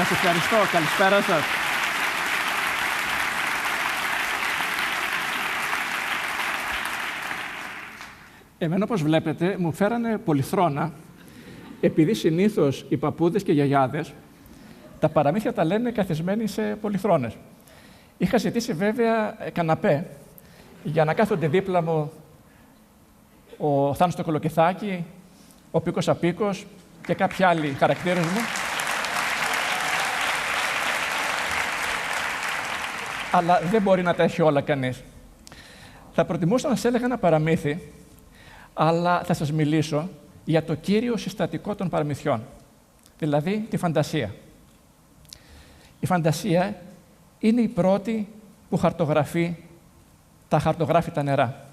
Σας ευχαριστώ. Καλησπέρα σας. Εμένα, όπως βλέπετε, μου φέρανε πολυθρόνα, επειδή συνήθως οι παππούδες και οι γιαγιάδες τα παραμύθια τα λένε καθισμένοι σε πολυθρόνες. Είχα ζητήσει βέβαια καναπέ για να κάθονται δίπλα μου ο Θάνος το Κολοκυθάκη, ο Πίκος Απίκος και κάποιοι άλλοι χαρακτήρες μου. Αλλά δεν μπορεί να τα έχει όλα κανείς. Θα προτιμούσα να σας έλεγα ένα παραμύθι, αλλά θα σας μιλήσω για το κύριο συστατικό των παραμυθιών, δηλαδή τη φαντασία. Η φαντασία είναι η πρώτη που χαρτογράφει τα νερά.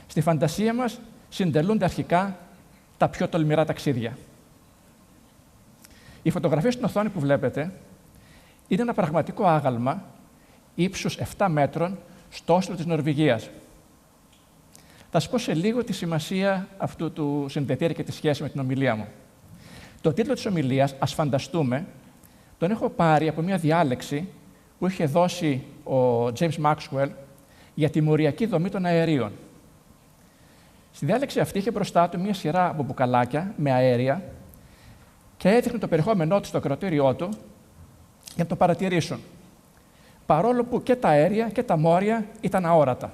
Στη φαντασία μας συντελούνται αρχικά τα πιο τολμηρά ταξίδια. Η φωτογραφία στην οθόνη που βλέπετε είναι ένα πραγματικό άγαλμα ύψους 7 μέτρων στο Όσλο της Νορβηγίας. Θα σας πω σε λίγο τη σημασία αυτού του συνδετήρι και τη σχέση με την ομιλία μου. Το τίτλο της ομιλίας, «Ας φανταστούμε», τον έχω πάρει από μια διάλεξη που είχε δώσει ο James Maxwell για τη μοριακή δομή των αερίων. Στη διάλεξη αυτή είχε μπροστά του μια σειρά από μπουκαλάκια με αέρια και έδειχνε το περιεχόμενό του στο ακροατήριό του για να το παρατηρήσουν. Παρόλο που και τα αέρια και τα μόρια ήταν αόρατα.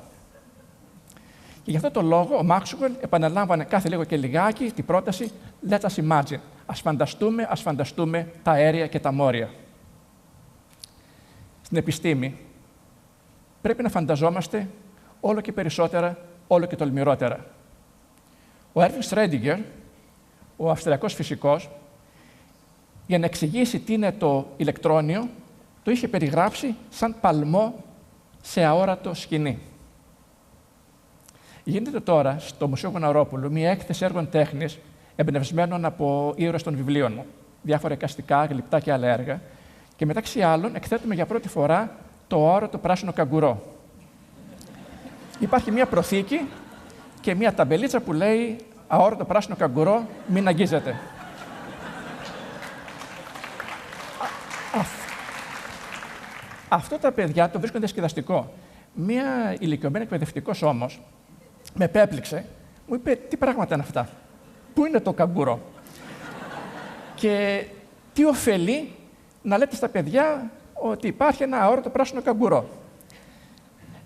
Και γι' αυτό το λόγο ο Maxwell επαναλάμβανε κάθε λίγο και λιγάκι την πρόταση «Let us imagine». Ας φανταστούμε τα αέρια και τα μόρια. Στην επιστήμη πρέπει να φανταζόμαστε όλο και περισσότερα, όλο και τολμηρότερα. Ο Erwin Schrödinger, ο Αυστριακός φυσικός, για να εξηγήσει τι είναι το ηλεκτρόνιο, το είχε περιγράψει σαν παλμό σε αόρατο σκηνή. Γίνεται τώρα στο Μουσείο Γουναρόπουλου μια έκθεση έργων τέχνης εμπνευσμένων από ήρωες των βιβλίων μου, διάφορα εικαστικά, γλυπτά και άλλα έργα, και μεταξύ άλλων εκθέτουμε για πρώτη φορά το αόρατο πράσινο καγκουρό. Υπάρχει μια προθήκη και μια ταμπελίτσα που λέει «Αόρατο πράσινο καγκουρό, μην αγγίζετε». Αυτό τα παιδιά το βρίσκουν διασκεδαστικό. Μία ηλικιωμένη εκπαιδευτικός όμως με επέπληξε, μου είπε «Τι πράγματα είναι αυτά, πού είναι το καγκουρό και τι ωφελεί να λέτε στα παιδιά ότι υπάρχει ένα αόρατο πράσινο καγκουρό».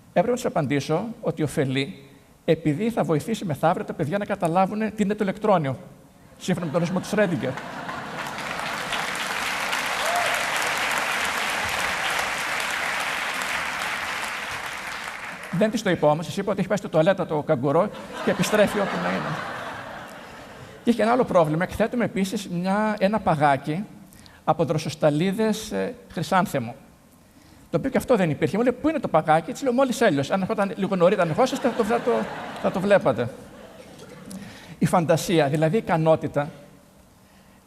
Έπρεπε να τους απαντήσω ότι ωφελεί επειδή θα βοηθήσει μεθαύριο τα παιδιά να καταλάβουν τι είναι το ηλεκτρόνιο, σύμφωνα με τον ορισμό του Schrödinger. Δεν της το είπα όμως, της είπα ότι έχει πάει στο τουαλέτα το καγκουρό και επιστρέφει όπου να είναι. Και είχε ένα άλλο πρόβλημα. Εκθέτουμε επίσης ένα παγάκι από δροσοσταλίδες χρυσάνθεμου. Το οποίο και αυτό δεν υπήρχε. Μου λέει, πού είναι το παγάκι, της λέω, μόλις έλειωσε. Αν ερχόταν λίγο νωρίτερα να ερχόσαστε, θα το βλέπατε. Η φαντασία, δηλαδή η ικανότητα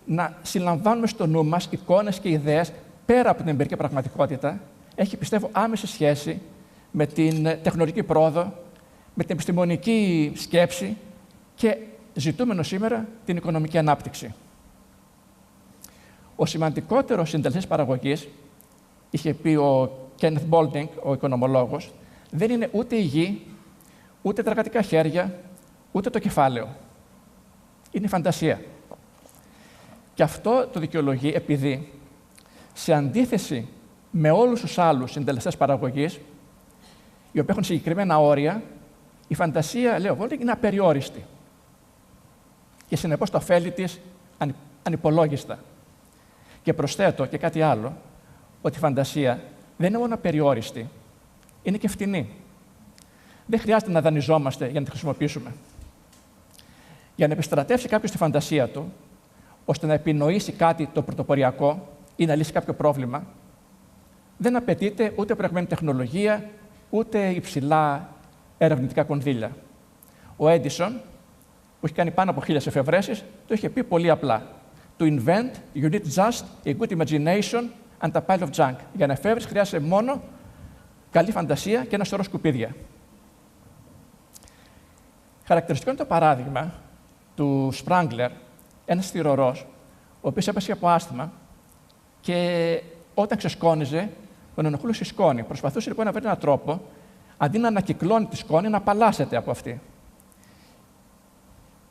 να συλλαμβάνουμε στο νου μας εικόνες και ιδέες πέρα από την εμπειρική πραγματικότητα, έχει, πιστεύω, άμεση σχέση με την τεχνολογική πρόοδο, με την επιστημονική σκέψη και ζητούμενο σήμερα την οικονομική ανάπτυξη. Ο σημαντικότερος συντελεστής παραγωγής, είχε πει ο Kenneth Boulding, ο οικονομολόγος, δεν είναι ούτε η γη, ούτε τα εργατικά χέρια, ούτε το κεφάλαιο. Είναι η φαντασία. Και αυτό το δικαιολογεί επειδή, σε αντίθεση με όλους τους άλλους συντελεστές παραγωγής, οι οποίοι έχουν συγκεκριμένα όρια, η φαντασία, λέει ο Boulding, είναι απεριόριστη. Και συνεπώς τα ωφέλη της ανυπολόγιστα. Και προσθέτω και κάτι άλλο, ότι η φαντασία δεν είναι μόνο απεριόριστη, είναι και φτηνή. Δεν χρειάζεται να δανειζόμαστε για να τη χρησιμοποιήσουμε. Για να επιστρατεύσει κάποιος τη φαντασία του, ώστε να επινοήσει κάτι το πρωτοποριακό ή να λύσει κάποιο πρόβλημα, δεν απαιτείται ούτε προηγμένη τεχνολογία, ούτε υψηλά ερευνητικά κονδύλια. Ο Έντισον, που έχει κάνει πάνω από 1000 εφευρέσεις, το είχε πει πολύ απλά. To invent, you need just a good imagination and a pile of junk. Για να εφεύρεις, χρειάζεσαι μόνο καλή φαντασία και ένα σωρό σκουπίδια. Χαρακτηριστικό είναι το παράδειγμα του Σπράγκλερ, ένας θυρωρός, ο οποίος έπεσε από άσθμα και όταν ξεσκόνιζε, τον ενοχλούσε η σκόνη. Προσπαθούσε λοιπόν να βρει έναν τρόπο, αντί να ανακυκλώνει τη σκόνη, να απαλλάσσεται από αυτή.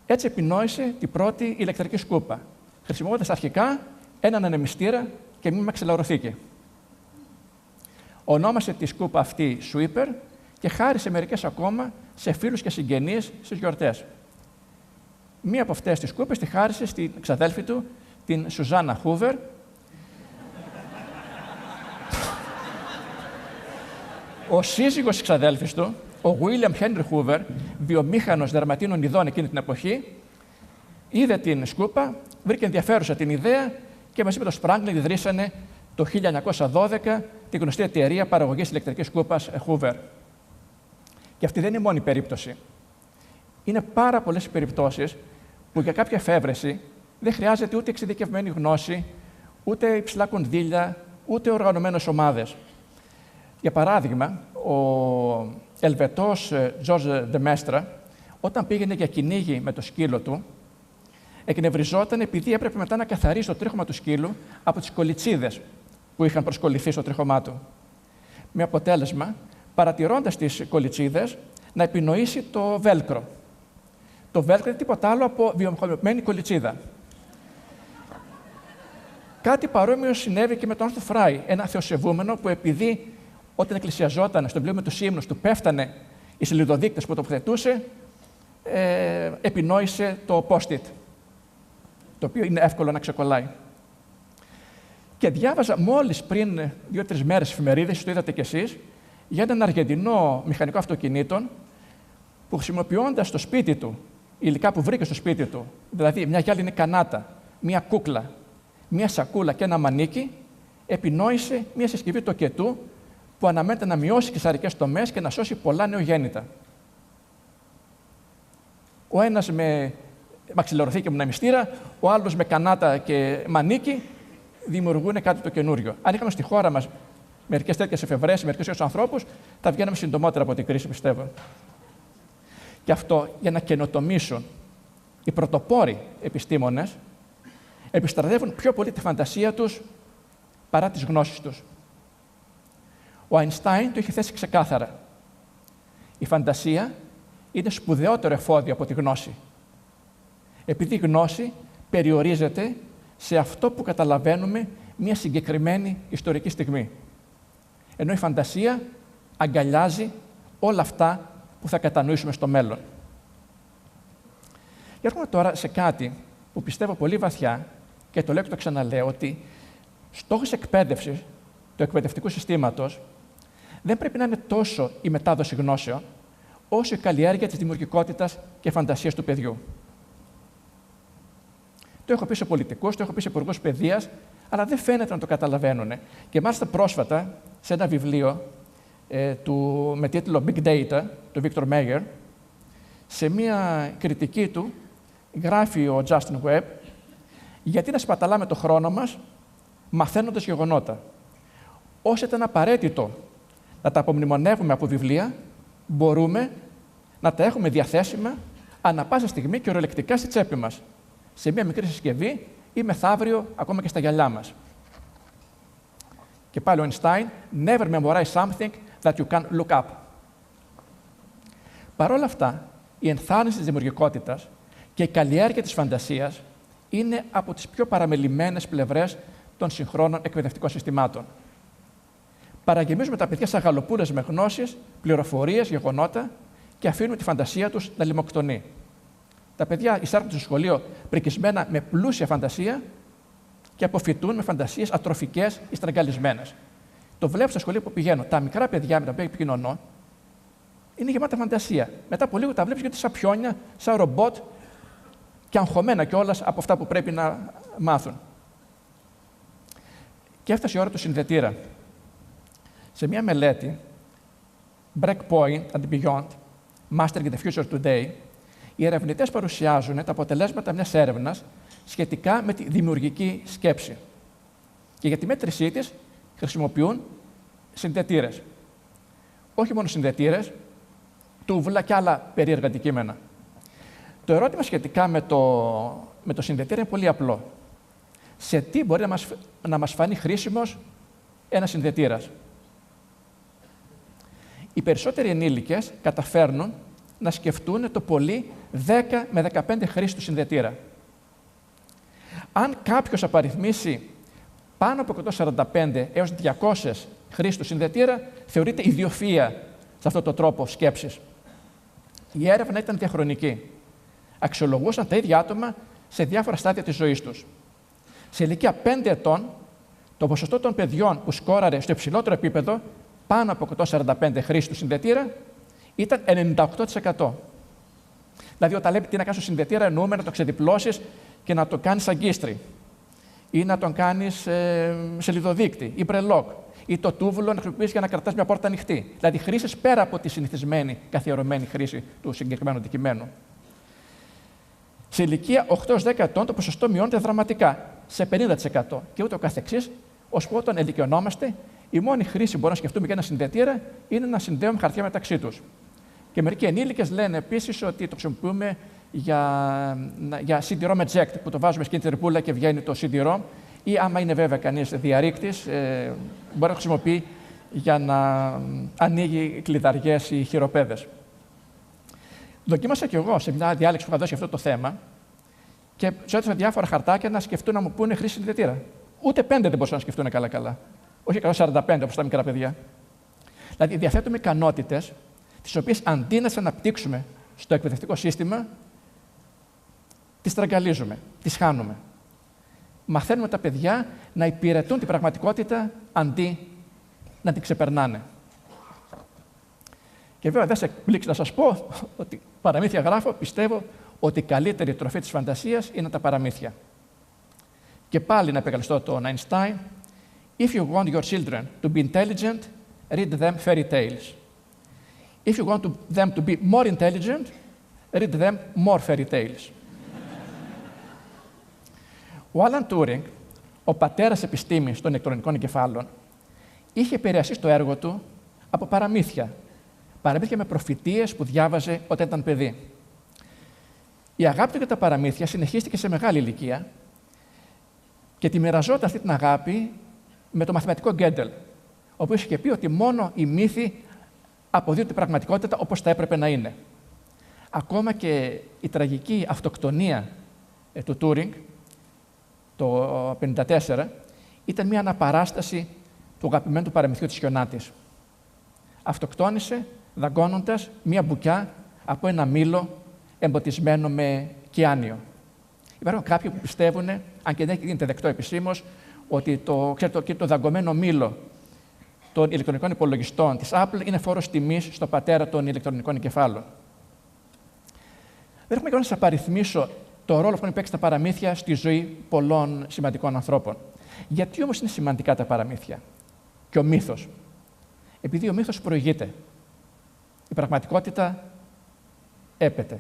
Έτσι επινόησε την πρώτη ηλεκτρική σκούπα, χρησιμοποιώντας αρχικά έναν ανεμιστήρα και μία μαξιλαρωθήκη. Ονόμασε τη σκούπα αυτή Sweeper και χάρισε μερικές ακόμα σε φίλους και συγγενείς στις γιορτές. Μία από αυτές τις σκούπες τη χάρισε στην ξαδέλφη του, την Σουζάννα Χούβερ. Ο σύζυγος της ξαδέλφης του, ο William Henry Hoover, βιομήχανος δερματίνων ειδών εκείνη την εποχή, είδε την σκούπα, βρήκε ενδιαφέρουσα την ιδέα και μαζί με τον Σπράγκλιν ιδρύσανε το 1912 τη γνωστή εταιρεία παραγωγής ηλεκτρικής σκούπας Hoover. Και αυτή δεν είναι η μόνη περίπτωση. Είναι πάρα πολλές οι περιπτώσεις που για κάποια εφεύρεση δεν χρειάζεται ούτε εξειδικευμένη γνώση, ούτε υψηλά κονδύλια, ούτε οργανωμένες ομάδες. Για παράδειγμα, ο Ελβετός George de Maistre, όταν πήγαινε για κυνήγι με το σκύλο του, εκνευριζόταν επειδή έπρεπε μετά να καθαρίσει το τρίχωμα του σκύλου από τις κολιτσίδες που είχαν προσκολληθεί στο τρίχωμά του. Με αποτέλεσμα, παρατηρώντας τις κολιτσίδες, να επινοήσει το βέλκρο. Το βέλκρο είναι τίποτα άλλο από βιομηχανοποιημένη κολιτσίδα. Κάτι παρόμοιο συνέβη και με τον Άρθρο Φράι, ένα θεοσεβούμενο που επειδή όταν εκκλησιαζόταν στο βιβλίο με τους ύμνους του πέφτανε οι σελιδοδείκτες που τοποθετούσε, επινόησε το post-it, το οποίο είναι εύκολο να ξεκολλάει. Και διάβαζα μόλις πριν 2-3 μέρες εφημερίδες, το είδατε κι εσείς, για έναν Αργεντινό μηχανικό αυτοκινήτων που χρησιμοποιώντας στο σπίτι του, υλικά που βρήκε στο σπίτι του, δηλαδή μια γυάλινη κανάτα, μια κούκλα, μια σακούλα και ένα μανίκι, επινόησε μια συσκευή τοκετού που αναμένεται να μειώσει καισαρικές τομές και να σώσει πολλά νεογέννητα. Ο ένας με μαξιλαρωθήκη με ανεμιστήρα, ο άλλος με κανάτα και μανίκι, δημιουργούν κάτι το καινούριο. Αν είχαμε στη χώρα μας μερικές τέτοιες εφευρέσεις, μερικές τέτοιους ανθρώπους, θα βγαίναμε συντομότερα από την κρίση, πιστεύω. Και αυτό για να καινοτομήσουν οι πρωτοπόροι επιστήμονες, επιστρατεύουν πιο πολύ τη φαντασία τους παρά τις γνώσεις τους. Ο Αϊνστάιν το είχε θέσει ξεκάθαρα. Η φαντασία είναι σπουδαιότερο εφόδιο από τη γνώση. Επειδή η γνώση περιορίζεται σε αυτό που καταλαβαίνουμε μια συγκεκριμένη ιστορική στιγμή. Ενώ η φαντασία αγκαλιάζει όλα αυτά που θα κατανοήσουμε στο μέλλον. Και έρχομαι τώρα σε κάτι που πιστεύω πολύ βαθιά και το λέω και το ξαναλέω, ότι στόχος εκπαίδευσης του εκπαιδευτικού συστήματος δεν πρέπει να είναι τόσο η μετάδοση γνώσεων, όσο η καλλιέργεια της δημιουργικότητας και φαντασίας του παιδιού. Το έχω πει σε πολιτικούς, το έχω πει σε υπουργούς παιδείας, αλλά δεν φαίνεται να το καταλαβαίνουν. Και μάλιστα πρόσφατα, σε ένα βιβλίο με τίτλο Big Data, του Victor Mayer, σε μία κριτική του, γράφει ο Justin Webb, γιατί να σπαταλάμε το χρόνο μας μαθαίνοντας γεγονότα. Όσο ήταν απαραίτητο να τα απομνημονεύουμε από βιβλία, μπορούμε να τα έχουμε διαθέσιμα ανά πάσα στιγμή και ορολεκτικά στη τσέπη μας, σε μία μικρή συσκευή ή μεθαύριο ακόμα και στα γυαλιά μας. Και πάλι ο Einstein, never memorize something that you can look up. Παρ' όλα αυτά, η ενθάρρυνση της δημιουργικότητας και η καλλιέργεια της φαντασίας είναι από τις πιο παραμελημένες πλευρές των συγχρόνων εκπαιδευτικών συστημάτων. Παραγεμίζουμε τα παιδιά σαν γαλοπούλες με γνώσεις, πληροφορίες, γεγονότα και αφήνουμε τη φαντασία τους να λιμοκτονεί. Τα παιδιά εισέρχονται στο σχολείο πρικισμένα με πλούσια φαντασία και αποφυτούν με φαντασίες ατροφικές ή στραγγαλισμένες. Το βλέπω στα σχολεία που πηγαίνω. Τα μικρά παιδιά με τα οποία επικοινωνώ είναι γεμάτα φαντασία. Μετά από λίγο τα βλέπεις γιατί σαν πιόνια, σαν ρομπότ και αγχωμένα κιόλας από αυτά που πρέπει να μάθουν. Και έφτασε η ώρα του συνδετήρα. Σε μια μελέτη, Breakpoint and Beyond, Mastering the Future Today, οι ερευνητές παρουσιάζουν τα αποτελέσματα μιας έρευνας σχετικά με τη δημιουργική σκέψη. Και για τη μέτρησή της χρησιμοποιούν συνδετήρες. Όχι μόνο συνδετήρες, τούβλα και άλλα περίεργα αντικείμενα. Το ερώτημα σχετικά με το συνδετήρα είναι πολύ απλό. σε τι μπορεί να μας φανεί χρήσιμος ένας συνδετήρας. Οι περισσότεροι ενήλικες καταφέρνουν να σκεφτούν το πολύ 10 με 15 χρήσεις του συνδετήρα. Αν κάποιος απαριθμίσει πάνω από 145 έως 200 χρήσεις του συνδετήρα, θεωρείται ιδιοφυΐα σε αυτόν τον τρόπο σκέψης. Η έρευνα ήταν διαχρονική. Αξιολογούσαν τα ίδια άτομα σε διάφορα στάδια της ζωής τους. Σε ηλικία 5 ετών, το ποσοστό των παιδιών που σκόραρε στο υψηλότερο επίπεδο, πάνω από 145 χρήσεις του συνδετήρα, ήταν 98%. Δηλαδή, όταν λέμε τι να κάνεις στο συνδετήρα, εννοούμε να το ξεδιπλώσεις και να το κάνεις αγκίστρι, ή να τον κάνεις σελιδοδείκτη ή μπρελόκ, ή το τούβλο να χρησιμοποιήσεις για να κρατάς μια πόρτα ανοιχτή. Δηλαδή, χρήσεις πέρα από τη συνηθισμένη, καθιερωμένη χρήση του συγκεκριμένου αντικειμένου. Σε ηλικία 8-10 ετών το ποσοστό μειώνεται δραματικά, σε 50% και ούτω καθεξής, ώσπου όταν ηλικιωνόμαστε, η μόνη χρήση που μπορούμε να σκεφτούμε για ένα συνδετήρα είναι να συνδέουμε χαρτιά μεταξύ τους. Και μερικοί ενήλικες λένε επίσης ότι το χρησιμοποιούμε για CD-ROM eject, που το βάζουμε στην τρυπούλα και βγαίνει το CD-ROM, ή άμα είναι βέβαια κανείς διαρρήκτης, μπορεί να το χρησιμοποιεί για να ανοίγει κλειδαριές ή χειροπέδες. Δοκίμασα κι εγώ σε μια διάλεξη που είχα δώσει αυτό το θέμα και του έδωσα διάφορα χαρτάκια να σκεφτούν να μου πούνε χρήση συνδετήρα. Ούτε 5 δεν μπορούσαν να σκεφτούν καλά-καλά. Όχι 145 όπως τα μικρά παιδιά. Δηλαδή, διαθέτουμε ικανότητες, τις οποίες αντί να τις αναπτύξουμε στο εκπαιδευτικό σύστημα, τις τραγκαλίζουμε, τις χάνουμε. Μαθαίνουμε τα παιδιά να υπηρετούν την πραγματικότητα αντί να την ξεπερνάνε. Και βέβαια δεν σε εκπλήξει να σας πω ότι παραμύθια γράφω, πιστεύω ότι η καλύτερη τροφή της φαντασίας είναι τα παραμύθια. Και πάλι να επικαλεστώ τον Einstein, if you want your children to be intelligent, read them fairy tales. If you want them to be more intelligent, read them more fairy tales. Ο Άλαν Τούρινγκ, ο πατέρας επιστήμης των ηλεκτρονικών εγκεφάλων, είχε επηρεαστεί στο έργο του από παραμύθια. Παραμύθια με προφητείες που διάβαζε όταν ήταν παιδί. Η αγάπη του για τα παραμύθια συνεχίστηκε σε μεγάλη ηλικία και τη μοιραζόταν αυτή την αγάπη με το μαθηματικό Γκέντελ, ο οποίος είχε πει ότι μόνο οι μύθοι αποδίδουν την πραγματικότητα όπως θα έπρεπε να είναι. Ακόμα και η τραγική αυτοκτονία του Τούρινγκ το 1954 ήταν μια αναπαράσταση του αγαπημένου του παραμυθιού της Χιονάτης. Αυτοκτόνησε δαγκώνοντας μια μπουκιά από ένα μήλο εμποτισμένο με κιάνιο. Υπάρχουν κάποιοι που πιστεύουν, αν και δεν γίνεται δεκτό επισήμως, ότι το δαγκωμένο μήλο των ηλεκτρονικών υπολογιστών της Apple είναι φόρος τιμής στο πατέρα των ηλεκτρονικών εγκεφάλων. Δεν έχουμε καιρό να σας απαριθμίσω το ρόλο που έχουν παίξει τα παραμύθια στη ζωή πολλών σημαντικών ανθρώπων. Γιατί όμως είναι σημαντικά τα παραμύθια και ο μύθος? Επειδή ο μύθος προηγείται. Η πραγματικότητα έπεται.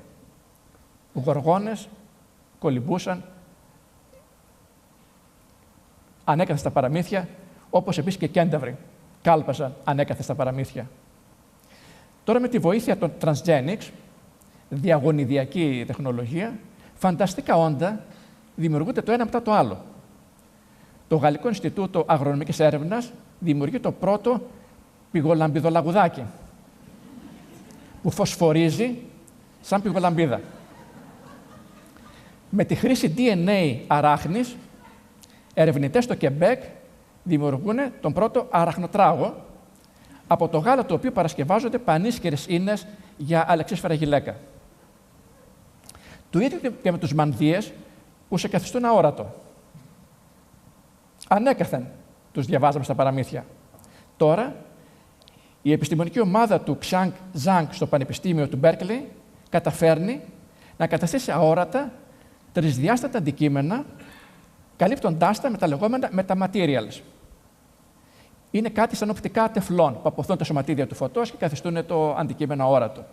Γοργόνες κολυμπούσαν ανέκαθεν στα παραμύθια, όπως επίσης και κένταυροι κάλπαζαν ανέκαθεν στα παραμύθια. Τώρα με τη βοήθεια των transgenics, διαγωνιδιακή τεχνολογία, φανταστικά όντα δημιουργούνται το ένα μετά το άλλο. Το Γαλλικό Ινστιτούτο Αγρονομικής Έρευνας δημιουργεί το πρώτο πυγολαμπιδολαγουδάκι, που φωσφορίζει σαν πυγολαμπίδα. Με τη χρήση DNA αράχνης, ερευνητές στο Κεμπέκ δημιουργούν τον πρώτο αραχνοτράγο, από το γάλα του οποίου παρασκευάζονται πανίσχυρες ίνες για αλεξίσφαιρα γυλαίκα. Το ίδιο και με τους μανδύες που σε καθιστούν αόρατο. Ανέκαθεν τους διαβάζαμε στα παραμύθια. Τώρα, η επιστημονική ομάδα του Xiang Zhang στο Πανεπιστήμιο του Berkeley καταφέρνει να καταστήσει αόρατα τρισδιάστατα αντικείμενα, καλύπτοντάς τα με τα λεγόμενα metamaterials. Είναι κάτι σαν οπτικά τεφλόν που αποθούν τα σωματίδια του φωτός και καθιστούν το αντικείμενο αόρατο.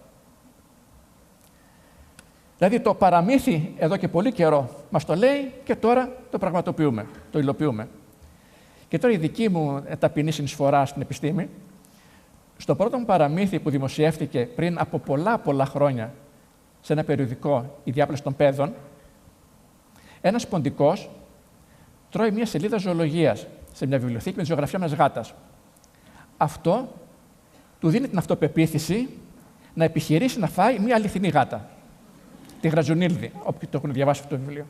Δηλαδή το παραμύθι εδώ και πολύ καιρό μας το λέει και τώρα το πραγματοποιούμε, το υλοποιούμε. Και τώρα η δική μου ταπεινή συνεισφορά στην επιστήμη, στο πρώτο μου παραμύθι που δημοσιεύτηκε πριν από πολλά χρόνια σε ένα περιοδικό «Η Διάπλαση των Παιδών», ένας ποντικός τρώει μια σελίδα ζωολογίας σε μια βιβλιοθήκη με τη ζωγραφιά μιας γάτας. Αυτό του δίνει την αυτοπεποίθηση να επιχειρήσει να φάει μια αληθινή γάτα. Τη Γρατζουνίλδη, όποιοι το έχουν διαβάσει αυτό το βιβλίο.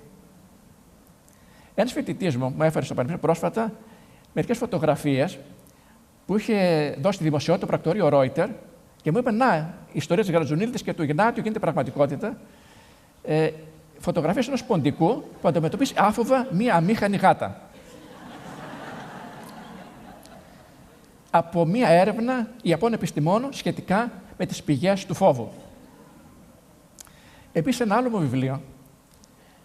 Ένας φοιτητής μου έφερε στο Πανεπιστήμιο πρόσφατα μερικές φωτογραφίες που είχε δώσει στη δημοσιότητα το πρακτορείο Reuters και μου είπε: να, η ιστορία της Γρατζουνίλδης και του Ιγνάτιου γίνεται πραγματικότητα. Φωτογραφίες ενός ποντικού που αντιμετωπίζει άφοβα μία αμήχανη γάτα. Από μία έρευνα Ιαπών επιστημόνων σχετικά με τις πηγές του φόβου. Επίσης, ένα άλλο μου βιβλίο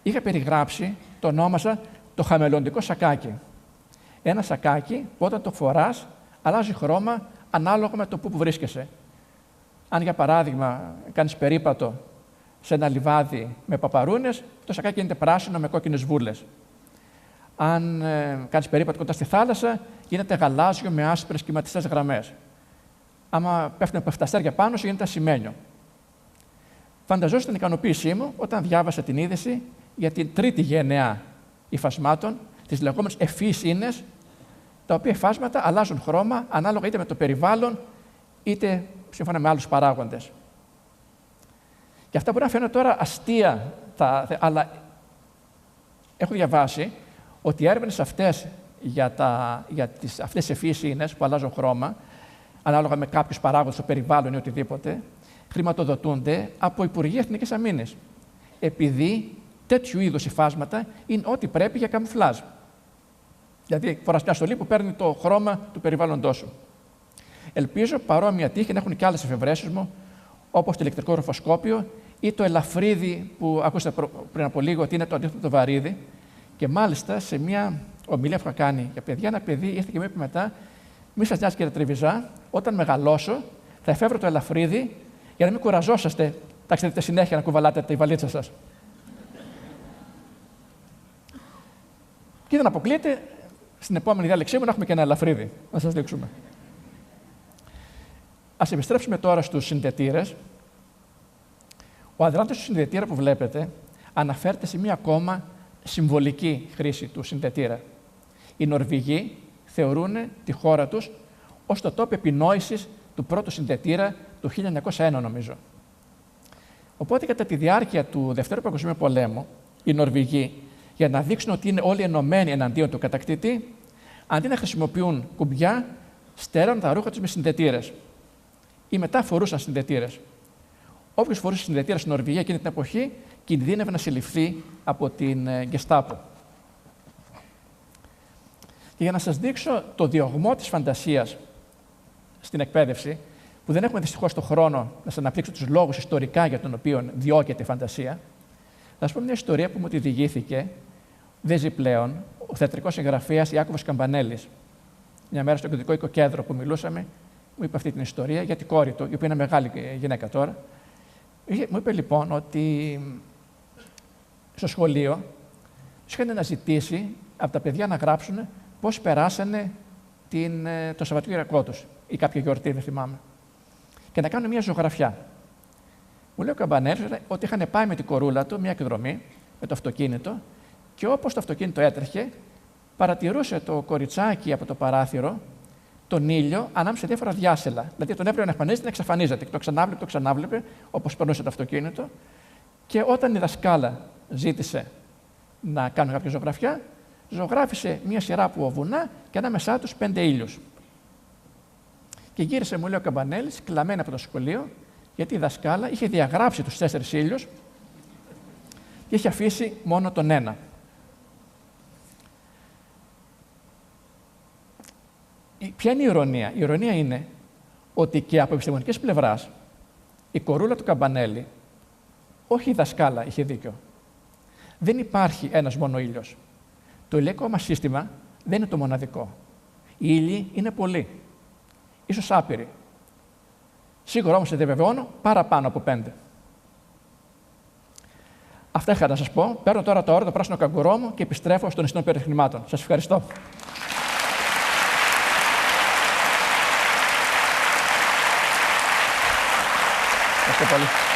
είχα περιγράψει, το ονόμασα το χαμελοντικό σακάκι. Ένα σακάκι που όταν το φοράς αλλάζει χρώμα ανάλογα με το που βρίσκεσαι. Αν για παράδειγμα κάνεις περίπατο σε ένα λιβάδι με παπαρούνες, το σακάκι γίνεται πράσινο με κόκκινες βούλες. Αν κάνεις περίπατο κοντά στη θάλασσα, γίνεται γαλάζιο με άσπρες κυματιστές γραμμές. Άμα πέφτουν πεφταστέρια πάνω σου, γίνεται ασημένιο. Φανταζόσαστε την ικανοποίησή μου όταν διάβασα την είδηση για την τρίτη γενεά υφασμάτων, τις λεγόμενες ευφυείς ίνες, τα οποία υφάσματα αλλάζουν χρώμα ανάλογα είτε με το περιβάλλον, είτε σύμφωνα με άλλους παράγοντες. Και αυτά μπορεί να φαίνονται τώρα αστεία, αλλά έχω διαβάσει ότι οι έρευνες αυτές για αυτές τις ευφυείς ίνες που αλλάζουν χρώμα, ανάλογα με κάποιους παράγοντες, το περιβάλλον ή οτιδήποτε, χρηματοδοτούνται από Υπουργεία Εθνικής Αμήνης. Επειδή τέτοιου είδους υφάσματα είναι ό,τι πρέπει για καμουφλάζ. Δηλαδή, φοράς μια στολή που παίρνει το χρώμα του περιβάλλοντός σου. Ελπίζω παρόμοια τύχη να έχουν και άλλες εφευρέσεις μου, όπως το ηλεκτρικό ροφοσκόπιο ή το ελαφρύδι που ακούσατε πριν από λίγο ότι είναι το αντίθετο το βαρύδι. Και μάλιστα σε μια ομιλία που είχα κάνει για παιδιά, ένα παιδί ήρθε και μου είπε μετά: μη σας νοιάζει, κύριε Τρεβιζά, όταν μεγαλώσω θα εφεύρω το ελαφρύδι για να μην κουραζόσαστε ταξιδεύετε συνέχεια να κουβαλάτε τη βαλίτσα σας. Και δεν αποκλείεται στην επόμενη διάλεξή μου να έχουμε και ένα ελαφρύδι, να σας δείξουμε. Ας επιστρέψουμε τώρα στους συνδετήρες. Ο αδράνατος του συνδετήρα που βλέπετε αναφέρεται σε μία ακόμα συμβολική χρήση του συνδετήρα. Οι Νορβηγοί θεωρούν τη χώρα τους ως το τόπο επινόησης του πρώτου συνδετήρα του 1901, νομίζω. Οπότε, κατά τη διάρκεια του Δευτέρου Παγκοσμίου Πολέμου, οι Νορβηγοί, για να δείξουν ότι είναι όλοι ενωμένοι εναντίον του κατακτητή, αντί να χρησιμοποιούν κουμπιά, στέραν τα ρούχα τους με συνδετήρες. Ή μετά φορούσαν συνδετήρες. Όποιος φορούσε συνδετήρα στην Νορβηγία εκείνη την εποχή, κινδύνευε να συλληφθεί από την Γκεστάπο. Και για να σας δείξω το διωγμό της φαντασίας στην εκπαίδευση, που δεν έχουμε δυστυχώς τον χρόνο να σας αναπτύξω τους λόγους ιστορικά για τον οποίο διώκεται η φαντασία, θα σας πω μια ιστορία που μου τη διηγήθηκε, δεν ζει πλέον, ο θεατρικός συγγραφέας Ιάκωβος Καμπανέλης. Μια μέρα στο εκδοτικό οικοκέντρο που μιλούσαμε, μου είπε αυτή την ιστορία για την κόρη του, η οποία είναι μεγάλη γυναίκα τώρα. Μου είπε λοιπόν ότι στο σχολείο τους είχαν αναζητήσει από τα παιδιά να γράψουν πώς περάσανε το Σαββατοκύριακό τους ή κάποια γιορτή, δεν θυμάμαι. Και να κάνουν μια ζωγραφιά. Μου λέει ο Καμπανέλης ότι είχαν πάει με την κορούλα του μια εκδρομή με το αυτοκίνητο και όπως το αυτοκίνητο έτρεχε, παρατηρούσε το κοριτσάκι από το παράθυρο τον ήλιο ανάμεσα σε διάφορα διάσελα. Δηλαδή τον έβλεπε να εμφανίζεται, να εξαφανίζεται. Το ξανάβλεπε, όπως περνούσε το αυτοκίνητο. Και όταν η δασκάλα ζήτησε να κάνουν κάποια ζωγραφιά, ζωγράφισε μια σειρά από βουνά και ανάμεσά τους 5 ήλιους. Και γύρισε, μου λέει ο Καμπανέλης, κλαμμένη από το σχολείο, γιατί η δασκάλα είχε διαγράψει τους 4 ήλιους και είχε αφήσει μόνο τον ένα. Ποια είναι η ηρωνία? Η ηρωνία είναι ότι και από επιστημονικής πλευράς η κορούλα του Καμπανέλη, όχι η δασκάλα, είχε δίκιο. Δεν υπάρχει ένας μόνο ήλιος. Το ηλιακό μας σύστημα δεν είναι το μοναδικό. Οι ήλιοι είναι πολλοί, ίσως άπειροι. Σίγουρα όμως, σε διαβεβαιώνω, παραπάνω από 5. Αυτά είχα να σας πω. Παίρνω τώρα το όρο, το πράσινο καγκουρό μου και επιστρέφω στον ιστό περιχνημάτων. Σας ευχαριστώ. Ευχαριστώ πολύ.